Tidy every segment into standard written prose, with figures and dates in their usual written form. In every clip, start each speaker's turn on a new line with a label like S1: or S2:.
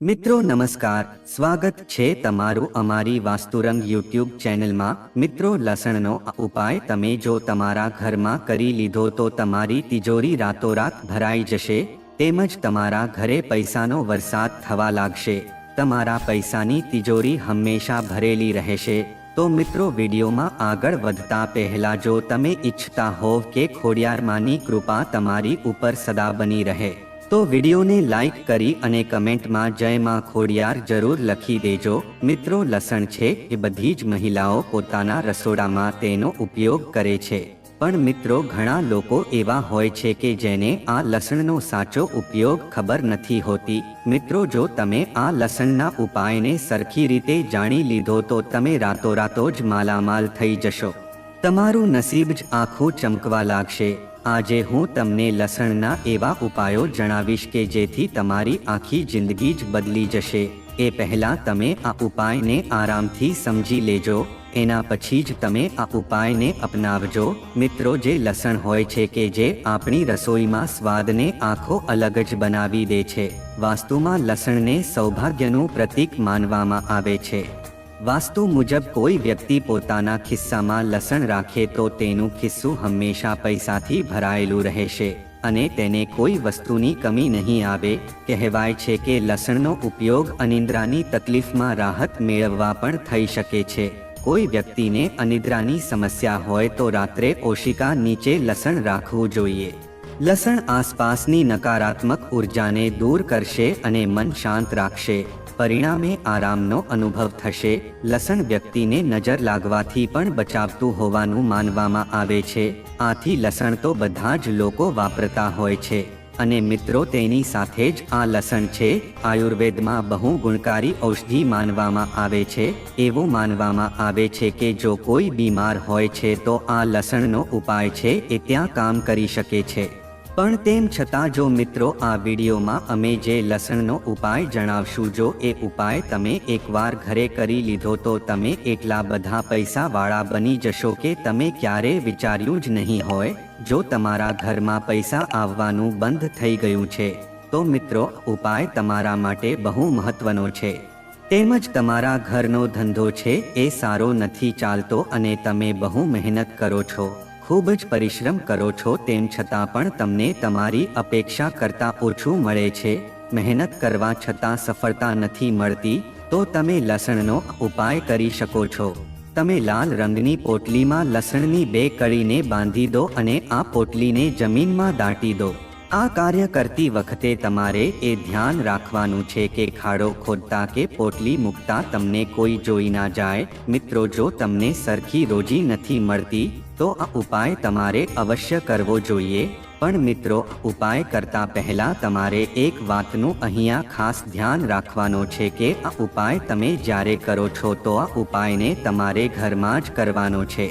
S1: મિત્રો નમસ્કાર, સ્વાગત છે તમારું અમારી વાસ્તુરંગ યુટ્યુબ ચેનલમાં। મિત્રો, લસણનો આ ઉપાય તમે જો તમારા ઘરમાં કરી લીધો તો તમારી તિજોરી રાતોરાત ભરાઈ જશે, તેમજ તમારા ઘરે પૈસાનો વરસાદ થવા લાગશે। તમારા પૈસાની તિજોરી હંમેશા ભરેલી રહેશે। તો મિત્રો, વિડીયોમાં આગળ વધતા પહેલા જો તમે ઈચ્છતા હોવ કે ખોડિયારમાંની કૃપા તમારી ઉપર સદા બની રહે તો વિડીયોને લાઈક કરી અને કમેન્ટમાં જય માં ખોડિયાર જરૂર લખી દેજો। મિત્રો, લસણ છે એ બધી જ મહિલાઓ પોતાના રસોડામાં તેનો ઉપયોગ કરે છે, પણ મિત્રો ઘણા લોકો એવા હોય છે કે જેને આ લસણનો સાચો ઉપયોગ ખબર નથી હોતી। મિત્રો, જો તમે આ લસણના ઉપાયને સરખી રીતે જાણી લીધો તો તમે રાતોરાતો જ માલામાલ થઈ જશો। તમારું નસીબ જ આખું ચમકવા લાગશે। આજે હું તમને લસણના એવા ઉપાયો જણાવીશ કે જેથી તમારી આખી જિંદગી જ બદલી જશે। એ પહેલાં તમે આ ઉપાયને આરામથી સમજી લેજો, એના પછી જ તમે આ ઉપાયને અપનાવજો। મિત્રો, જે લસણ હોય છે કે જે આપણી રસોઈમાં સ્વાદને આખો અલગ જ બનાવી દે છે। વાસ્તુમાં લસણને સૌભાગ્યનું પ્રતીક માનવામાં આવે છે। વાસ્તુ મુજબ કોઈ વ્યક્તિ પોતાના ખિસ્સામાં લસણ રાખે તો તેનું ખિસ્સું હંમેશા પૈસાથી ભરાયેલું રહેશે અને તેને કોઈ વસ્તુની કમી નહીં આવે। કહેવાય છે કે લસણનો ઉપયોગ અનિદ્રાની તકલીફમાં રાહત મેળવવા પણ થઈ શકે છે। કોઈ વ્યક્તિને અનિદ્રાની સમસ્યા હોય તો રાત્રે ઓશિકા નીચે લસણ રાખવું જોઈએ। લસણ આસપાસની નકારાત્મક ઉર્જાને દૂર કરશે અને મન શાંત રાખશે, પરિણામે આરામનો અનુભવ થશે। લસણ વ્યક્તિને નજર લાગવાથી પણ બચાવતું હોવાનું માનવામાં આવે છે, આથી લસણ તો બધા જ લોકો વાપરતા હોય છે। અને મિત્રો, તેની સાથે જ આ લસણ છે આયુર્વેદમાં બહુ ગુણકારી ઔષધિ માનવામાં આવે છે। એવું માનવામાં આવે છે કે જો કોઈ બીમાર હોય છે તો આ લસણનો ઉપાય છે એ ત્યાં કામ કરી શકે છે। પણ તેમ છતાં જો મિત્રો, આ વિડીયોમાં અમે જે લસણનો ઉપાય જણાવશું, જો એ ઉપાય તમે એકવાર ઘરે કરી લીધો તો તમે એટલા બધા પૈસાવાળા બની જશો કે તમે ક્યારેય વિચાર્યું જ નહીં હોય। જો તમારા ઘરમાં પૈસા આવવાનું બંધ થઈ ગયું છે તો મિત્રો, ઉપાય તમારા માટે બહુ મહત્વનો છે। તેમજ તમારા ઘરનો ધંધો છે એ સારો નથી ચાલતો અને તમે બહુ મહેનત કરો છો, ખૂબ જ પરિશ્રમ કરો છો, તેમ છતાં પણ તમને તમારી અપેક્ષા કરતાં ઓછું મળે છે, મહેનત કરવા છતાં સફળતા નથી મળતી, તો તમે લસણનો ઉપાય કરી શકો છો। તમે લાલ રંગની પોટલીમાં લસણની 2 કળીને બાંધી દો અને આ પોટલીને જમીનમાં દાટી દો। આ કાર્ય કરતી વખતે તમારે એ ધ્યાન રાખવાનું છે કે ખાડો ખોદતા કે પોટલી મૂકતા તમને કોઈ જોઈ ના જાય। મિત્રો, જો તમને સરખી રોજી નથી મળતી તો આ ઉપાય તમારે અવશ્ય કરવો જોઈએ। પણ મિત્રો, ઉપાય કરતા પહેલા તમારે એક વાતનું અહીંયા ખાસ ધ્યાન રાખવાનો છે કે આ ઉપાય તમે જ્યારે કરો છો તો આ ઉપાયને તમારે ઘરમાં જ કરવાનો છે।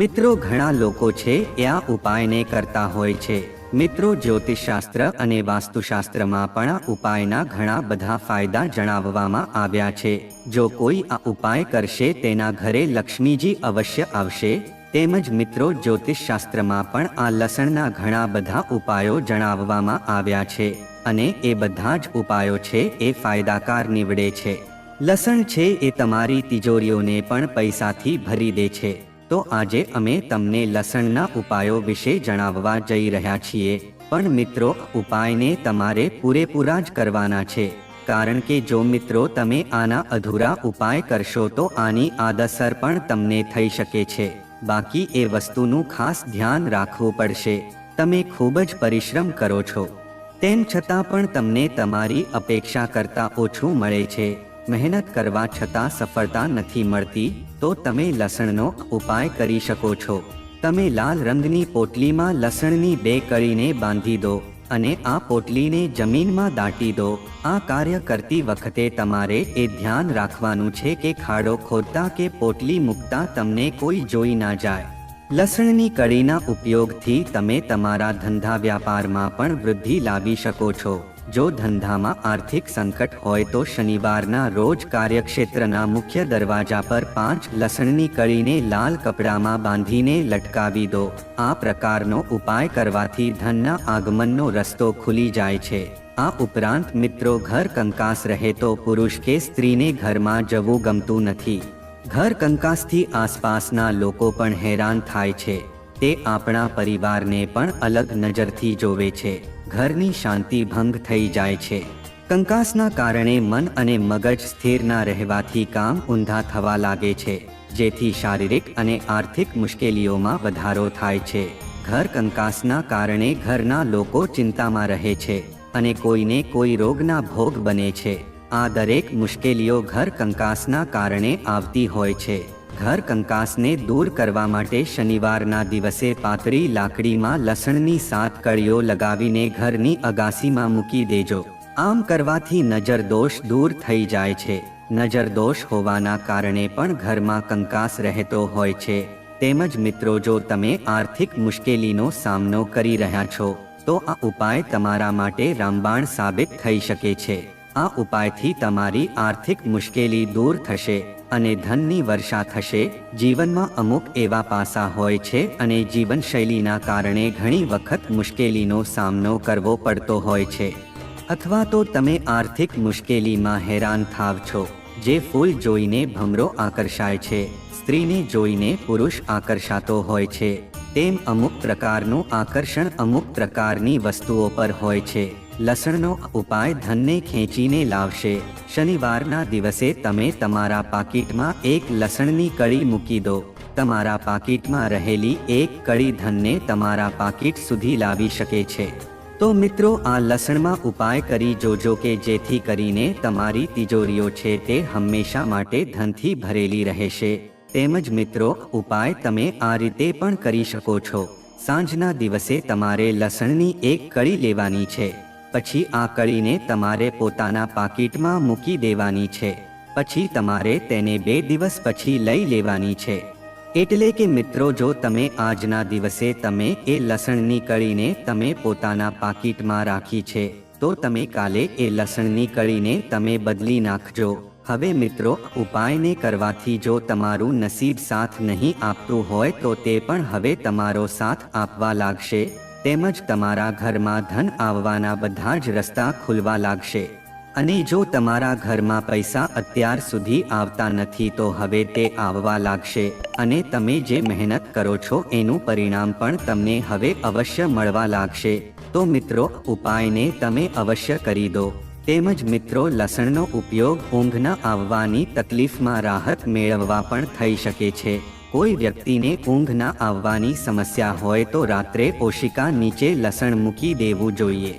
S1: મિત્રો, ઘણા લોકો છે એ આ ઉપાયને કરતા હોય છે। મિત્રો, જ્યોતિષશાસ્ત્ર અને વાસ્તુશાસ્ત્રમાં પણ આ ઉપાયના ઘણા બધા ફાયદા જણાવવામાં આવ્યા છે। જો કોઈ આ ઉપાય કરશે તેના ઘરે લક્ષ્મીજી અવશ્ય આવશે। તેમજ મિત્રો, જ્યોતિષશાસ્ત્રમાં પણ આ લસણના ઘણા બધા ઉપાયો જણાવવામાં આવ્યા છે અને એ બધા જ ઉપાયો છે એ ફાયદાકાર નીવડે છે। લસણ છે એ તમારી તિજોરીઓને પણ પૈસાથી ભરી દે છે। તો આજે અમે તમને લસણના ઉપાયો વિશે જણાવવા જઈ રહ્યા છીએ। પણ મિત્રો, ઉપાયને તમારે પૂરેપૂરા જ કરવાના છે, કારણ કે જો મિત્રો તમે આના અધૂરા ઉપાય કરશો તો આની આડઅસર પણ તમને થઈ શકે છે। બાકી એ વસ્તુનું ખાસ ધ્યાન રાખવું પડશે। તમે ખૂબ જ પરિશ્રમ કરો છો, તેમ છતાં પણ તમને તમારી અપેક્ષા કરતાં ઓછું મળે છે, મહેનત કરવા છતાં સફળતા નથી મળતી, તો તમે લસણનો ઉપાય કરી શકો છો। તમે લાલ રંગની પોટલીમાં લસણની 2 કળીને બાંધી દો અને આ પોટલીને જમીનમાં દાટી દો। આ કાર્ય કરતી વખતે તમારે એ ધ્યાન રાખવાનું છે કે ખાડો ખોદતા કે પોટલી મૂકતા તમને કોઈ જોઈ ના જાય। લસણની કળીના ઉપયોગથી તમે તમારા ધંધા વ્યાપારમાં પણ વૃદ્ધિ લાવી શકો છો। જો ધંધામાં આર્થિક સંકટ હોય તો શનિવારના રોજ કાર્યક્ષેત્રના મુખ્ય દરવાજા પર 5 લસણની કળીને લાલ કપડામાં બાંધીને લટકાવી દો। આ પ્રકારનો ઉપાય કરવાથી ધનના આગમનનો રસ્તો ખુલી જાય છે। આ ઉપરાંત મિત્રો ઘર કંકાસ રહે તો પુરુષ કે સ્ત્રીને ઘરમાં જવું ગમતું નથી. ઘર કંકાસથી આસપાસના લોકો પણ હેરાન થાય છે. તે આપણા પરિવારને પણ અલગ નજરથી જોવે છે. ઘરની શાંતિ ભંગ થઈ જાય છે. કંકાસના કારણે મન અને મગજ સ્થિર ના રહેવાથી કામ ઊંધા થવા લાગે છે, જેથી શારીરિક અને આર્થિક મુશ્કેલીઓમાં વધારો થાય છે. ઘર કંકાસના કારણે ઘરના લોકો ચિંતામાં રહે છે અને કોઈને કોઈ રોગના ભોગ બને છે. આ દરેક મુશ્કેલીઓ ઘર કંકાસના કારણે આવતી હોય છે. ઘર કંકાસને દૂર કરવા માટે શનિવારના દિવસે પાતળી લાકડીમાં લસણની 7 કળીઓ લગાવીને ઘરની અગાસીમાં મૂકી દેજો. આમ કરવાથી નજર દોષ દૂર થઈ જાય છે. નજર દોષ હોવાના કારણે પણ ઘરમાં કંકાસ રહેતો હોય છે. તેમજ મિત્રો, જો તમે આર્થિક મુશ્કેલીનો સામનો કરી રહ્યા છો તો આ ઉપાય તમારા માટે રામબાણ સાબિત થઈ શકે છે. આ ઉપાયથી તમારી આર્થિક મુશ્કેલી દૂર થશે અને ધનની વર્ષા થશે. જીવનમાં અમુક એવા પાસા હોય છે અને જીવનશૈલીના કારણે ઘણી વખત મુશ્કેલીનો સામનો કરવો પડતો હોય છે, અથવા તો તમે આર્થિક મુશ્કેલીમાં હેરાન થાવ છો. જે ફૂલ જોઈને ભમરો આકર્ષાય છે, સ્ત્રીને જોઈને પુરુષ આકર્ષાતો હોય છે, તેમ અમુક પ્રકારનું આકર્ષણ અમુક પ્રકારની વસ્તુઓ પર હોય છે. લસણનો ઉપાય ધનને ખેંચીને લાવશે. શનિવારના દિવસે તમે તમારા પાકીટમાં એક લસણની કળી મૂકી દો. તમારા પાકીટમાં રહેલી એક કળી ધનને તમારા પાકીટ સુધી લાવી શકે છે. તો મિત્રો, આ લસણમાં ઉપાય કરી જોજો કે જેથી કરીને તમારી તિજોરીઓ છે તે હંમેશા માટે ધનથી ભરેલી રહેશે. તેમજ મિત્રો, ઉપાય તમે આ રીતે પણ કરી શકો છો. સાંજના દિવસે તમારે લસણની એક કળી લેવાની છે. પછી આ કળીને તમારે પોતાના પાકીટમાં મૂકી દેવાની છે. પછી તમારે તેને 2 દિવસ પછી લઈ લેવાની છે. એટલે કે મિત્રો, જો તમે આજના દિવસે તમે એ લસણની કળીને તમે પોતાના પાકીટમાં રાખી છે, તો તમે કાલે એ લસણની કળીને તમે બદલી નાખજો. હવે મિત્રો, ઉપાયને કરવાથી જો તમારું નસીબ સાથ નહીં આપતું હોય તો તે પણ હવે તમારો સાથ આપવા લાગશે. તેમજ તમારા ઘરમાં ધન આવવાના બધા જ રસ્તા ખુલવા લાગશે. અને જો તમારા ઘરમાં પૈસા અત્યાર સુધી આવતા નથી તો હવે તે આવવા લાગશે. અને તમે જે મહેનત કરો છો એનું પરિણામ પણ તમને હવે અવશ્ય મળવા લાગશે. તો મિત્રો, ઉપાયને તમે અવશ્ય કરી દો. તેમજ મિત્રો, લસણનો ઉપયોગ ઊંઘ ન આવવાની તકલીફમાં રાહત મેળવવા પણ થઈ શકે છે. કોઈ વ્યક્તિને ઊંઘ ન આવવાની સમસ્યા હોય તો રાત્રે ઓશિકા નીચે લસણ મૂકી દેવું જોઈએ.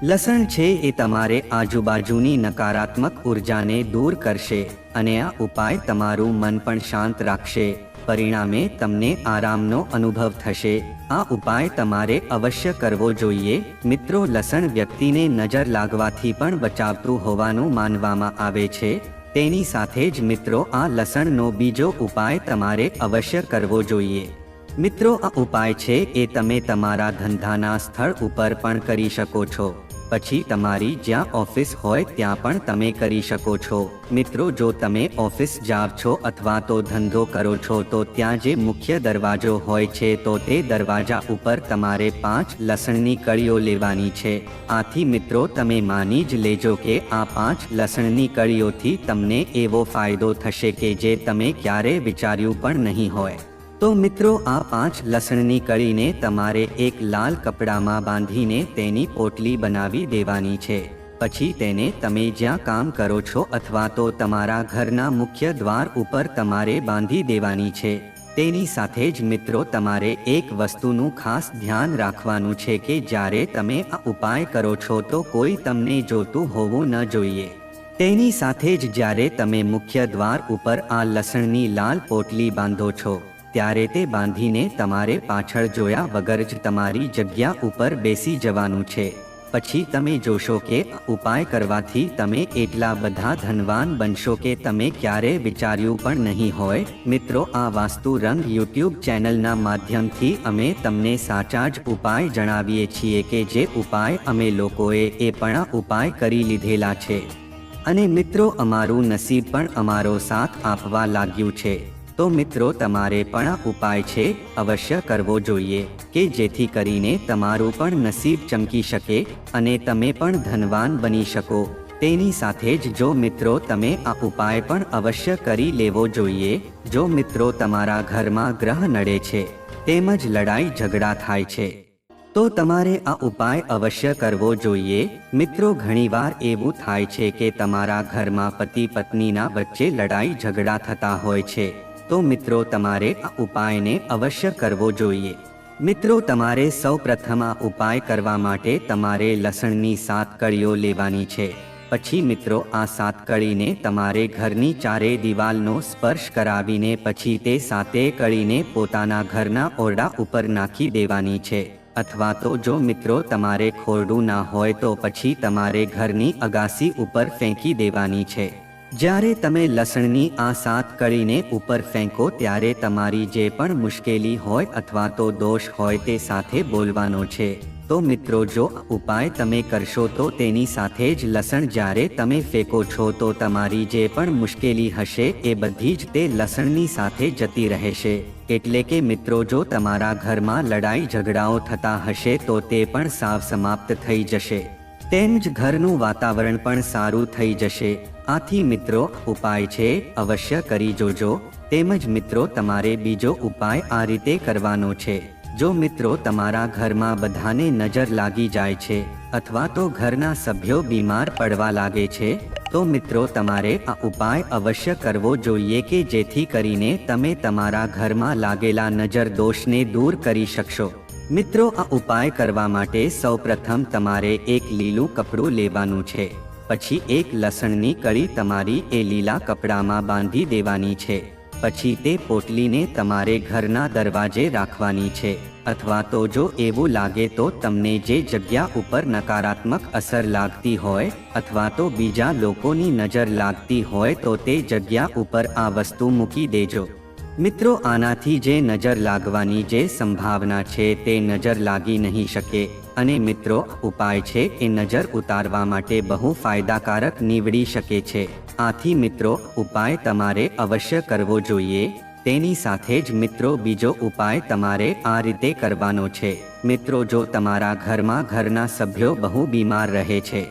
S1: લસણ છે એ તમારે આજુબાજુની નકારાત્મક ઉર્જાને દૂર કરશે અને આ ઉપાય તમારું મન પણ શાંત રાખશે. પરિણામે તમને આરામનો અનુભવ થશે. આ ઉપાય તમારે અવશ્ય કરવો જોઈએ. મિત્રો, લસણ વ્યક્તિને નજર લાગવાથી પણ બચાવતું હોવાનું માનવામાં આવે છે. તેની સાથે જ મિત્રો, આ લસણનો બીજો ઉપાય તમારે અવશ્ય કરવો જોઈએ. મિત્રો, આ ઉપાય છે એ તમે તમારા ધંધાના સ્થળ ઉપર પણ કરી શકો છો. પછી તમારી જ્યાં ઓફિસ હોય ત્યાં પણ તમે કરી શકો છો. મિત્રો, જો તમે ઓફિસ જાવ છો અથવા તો ધંધો કરો છો તો ત્યાં જે મુખ્ય દરવાજો હોય છે તો તે દરવાજા ઉપર તમારે 5 લસણની કળીઓ લેવાની છે. આથી મિત્રો, તમે માની જ લેજો કે આ 5 લસણની કળીઓથી તમને એવો ફાયદો થશે કે જે તમે ક્યારે વિચાર્યું પણ નહીં હોય. તો મિત્રો, આ 5 લસણની કળીને તમારે એક લાલ કપડામાં બાંધીને તેની પોટલી બનાવી દેવાની છે. પછી તેને તમે જ્યાં કામ કરો છો અથવા તો તમારા ઘરના મુખ્ય દ્વાર ઉપર તમારે બાંધી દેવાની છે. તેની સાથે જ મિત્રો, તમારે એક વસ્તુનું ખાસ ધ્યાન રાખવાનું છે કે જ્યારે તમે આ ઉપાય કરો છો તો કોઈ તમને જોતું હોવું ન જોઈએ. તેની સાથે જ જ્યારે તમે મુખ્ય દ્વાર ઉપર આ લસણની લાલ પોટલી બાંધો છો ત્યારે તે બાંધીને તમારે પાછળ જોયા વગર જ તમારી જગ્યા ઉપર બેસી જવાનું છે. પછી તમે જોશો કે ઉપાય કરવાથી તમે એટલા બધા ધનવાન બનશો કે તમે ક્યારે વિચાર્યું પણ નહીં હોય. મિત્રો, આ વાસ્તુ રંગ YouTube ચેનલના માધ્યમથી અમે તમને સાચા જ ઉપાય જણાવીએ છીએ કે જે ઉપાય અમે લોકોએ એ પણ આ ઉપાય કરી લીધેલા છે. અને મિત્રો, અમારું નસીબ પણ અમારો સાથ આપવા લાગ્યું છે. તો મિત્રો તમારે પણ આ ઉપાય છે અવશ્ય કરવો જોઈએ કે જેથી કરીને તમારું પણ નસીબ ચમકી શકે અને તમે પણ ધનવાન બની શકો। તેની સાથે જ જો મિત્રો તમે આ ઉપાય પણ અવશ્ય કરી લેવો જોઈએ। જો મિત્રો તમારા ઘરમાં ગ્રહ નડે છે તેમજ લડાઈ ઝઘડા થાય છે તો તમારે આ ઉપાય અવશ્ય કરવો જોઈએ। મિત્રો ઘણીવાર એવું થાય છે કે તમારા ઘરમાં પતિ પત્નીના વચ્ચે લડાઈ ઝઘડા થતા હોય છે તો મિત્રો તમારે આ ઉપાયને અવશ્ય કરવો જોઈએ। મિત્રો તમારે સૌપ્રથમ આ ઉપાય કરવા માટે તમારે લસણની 7 કળીઓ લેવાની છે। પછી મિત્રો આ 7 કળીને તમારે ઘરની ચારે દિવાલનો સ્પર્શ કરાવીને પછી તે 7 કળીને પોતાના ઘરના ઓરડા ઉપર નાખી દેવાની છે। અથવા તો જો મિત્રો તમારે ખોરડું ના હોય તો પછી તમારે ઘરની અગાસી ઉપર ફેંકી દેવાની છે। જ્યારે તમે લસણની આ 7 કળીને ઉપર ફેંકો ત્યારે તમારી જે પણ મુશ્કેલી હોય અથવા તો દોષ હોય તે સાથે બોલવાનો છે। તો મિત્રો જો આ ઉપાય તમે કરશો તો તેની સાથે જ લસણ જ્યારે તમે ફેંકો છો તો તમારી જે પણ મુશ્કેલી હશે એ બધી જ તે લસણની સાથે જતી રહેશે। એટલે કે મિત્રો જો તમારા ઘરમાં લડાઈ ઝઘડાઓ થતા હશે તો તે પણ સાવ સમાપ્ત થઈ જશે। તેમ જ ઘરનું વાતાવરણ પણ સારું થઈ જશે। આથી મિત્રો ઉપાય છે અવશ્ય કરી જોજો। તેમજ મિત્રો તમારે બીજો ઉપાય આ રીતે કરવાનો છે। જો મિત્રો તમારા ઘરમાં બધાને નજર લાગી જાય છે અથવા તો ઘરના સભ્યો બીમાર પડવા લાગે છે તો મિત્રો તમારે આ ઉપાય અવશ્ય કરવો જોઈએ કે જેથી કરીને તમે તમારા ઘરમાં લાગેલા નજર દોષને દૂર કરી શકશો। મિત્રો આ ઉપાય કરવા માટે સૌપ્રથમ તમારે એક લીલું કપડું લેવાનું છે। પછી એક લસણની કળી તમારી એ લીલા કપડામાં બાંધી દેવાની છે। પછી તે પોટલીને તમારે ઘરના દરવાજે રાખવાની છે। અથવા તો જો એવું લાગે તો તમને જે જગ્યા ઉપર નકારાત્મક અસર લાગતી હોય અથવા તો બીજા લોકોની નજર લાગતી હોય તો તે જગ્યા ઉપર આ વસ્તુ મૂકી દેજો। મિત્રો આનાથી જે નજર લાગવાની જે સંભાવના છે તે નજર લાગી નહીં શકે અને મિત્રો ઉપાય છે એ નજર ઉતારવા માટે બહુ ફાયદાકારક નીવડી શકે છે। આથી મિત્રો ઉપાય તમારે અવશ્ય કરવો જોઈએ। તેની સાથે જ મિત્રો બીજો ઉપાય તમારે આ રીતે કરવાનો છે। મિત્રો જો તમારા ઘરમાં ઘરના સભ્યો બહુ બીમાર રહે છે,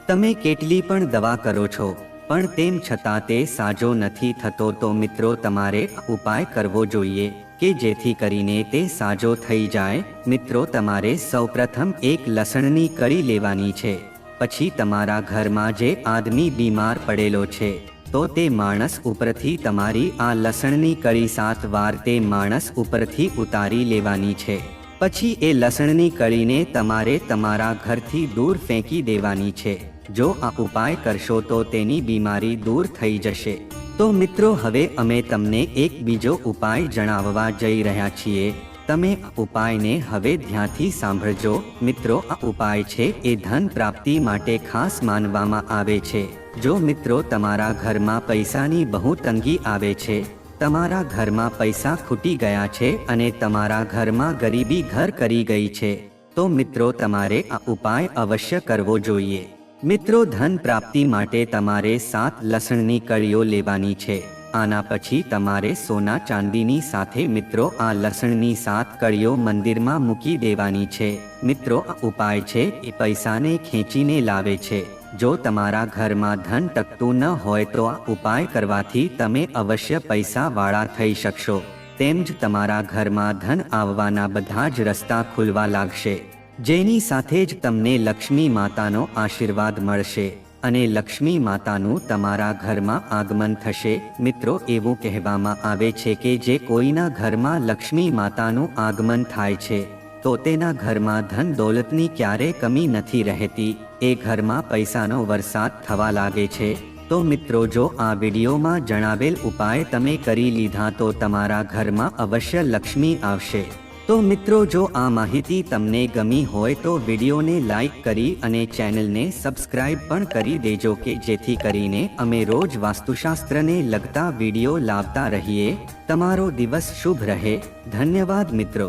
S1: તમે કેટલી પણ દવા કરો છો પણ તેમ છતાં તે સાજો નથી થતો તો મિત્રો તમારે ઉપાય કરવો જોઈએ કે જેથી કરીને તે સાજો થઈ જાય। મિત્રો તમારે સૌપ્રથમ એક લસણની કળી લેવાની છે। પછી તમારા ઘરમાં જે આદમી બીમાર પડેલો છે તો તે માણસ ઉપરથી તમારી આ લસણની કળી 7 વાર તે માણસ ઉપરથી ઉતારી લેવાની છે। પછી એ લસણની કળીને તમારે તમારા ઘરથી દૂર ફેંકી દેવાની છે। જો આ ઉપાય કરશો તો તેની બીમારી દૂર થઈ જશે। તો મિત્રો હવે અમે તમને એક બીજો ઉપાય જણાવવા જઈ રહ્યા છીએ। તમે આ ઉપાયને હવે ધ્યાનથી સાંભળજો। મિત્રો આ ઉપાય છે એ ધન પ્રાપ્તિ માટે ખાસ માનવામાં આવે છે। જો મિત્રો તમારા ઘરમાં પૈસાની બહુ તંગી આવે છે, તમારા ઘરમાં પૈસા ખૂટી ગયા છે અને તમારા ઘરમાં ગરીબી ઘર કરી ગઈ છે તો મિત્રો તમારે આ ઉપાય અવશ્ય કરવો જોઈએ। મિત્રો ધન પ્રાપ્તિ માટે તમારે 7 લસણની કળીઓ લેવાની છે। આના પછી તમારે સોના ચાંદીની સાથે મિત્રો આ લસણની 7 કળીઓ મંદિરમાં મૂકી દેવાની છે। મિત્રો આ ઉપાય છે એ પૈસાને ખેંચીને લાવે છે। જો તમારા ઘરમાં ધન ટકતું ન હોય તો આ ઉપાય કરવાથી તમે અવશ્ય પૈસા વાળા થઈ શકશો। તેમ જ તમારા ઘરમાં ધન આવવાના બધા જ રસ્તા ખુલવા લાગશે, જેની સાથે જ તમને લક્ષ્મી માતાનો આશીર્વાદ મળશે અને લક્ષ્મી માતાનું તમારા ઘરમાં આગમન થશે। મિત્રો એવું કહેવામાં આવે છે કે જે કોઈના ઘરમાં લક્ષ્મી માતાનું આગમન થાય છે તો તેના ઘરમાં ધન દોલતની ક્યારે કમી નથી રહેતી। એ ઘરમાં પૈસાનો વરસાદ થવા લાગે છે। તો મિત્રો જો આ વિડીયોમાં જણાવેલ ઉપાય તમે કરી લીધા તો તમારા ઘરમાં અવશ્ય લક્ષ્મી આવશે। તો મિત્રો જો આ માહિતી તમને ગમી હોય તો વિડીયોને લાઈક કરી અને ચેનલને સબસ્ક્રાઇબ પણ કરી દેજો કે જેથી કરીને અમે રોજ વાસ્તુશાસ્ત્રને લગતા વિડીયો લાવતા રહીએ। તમારો દિવસ શુભ રહે। ધન્યવાદ મિત્રો।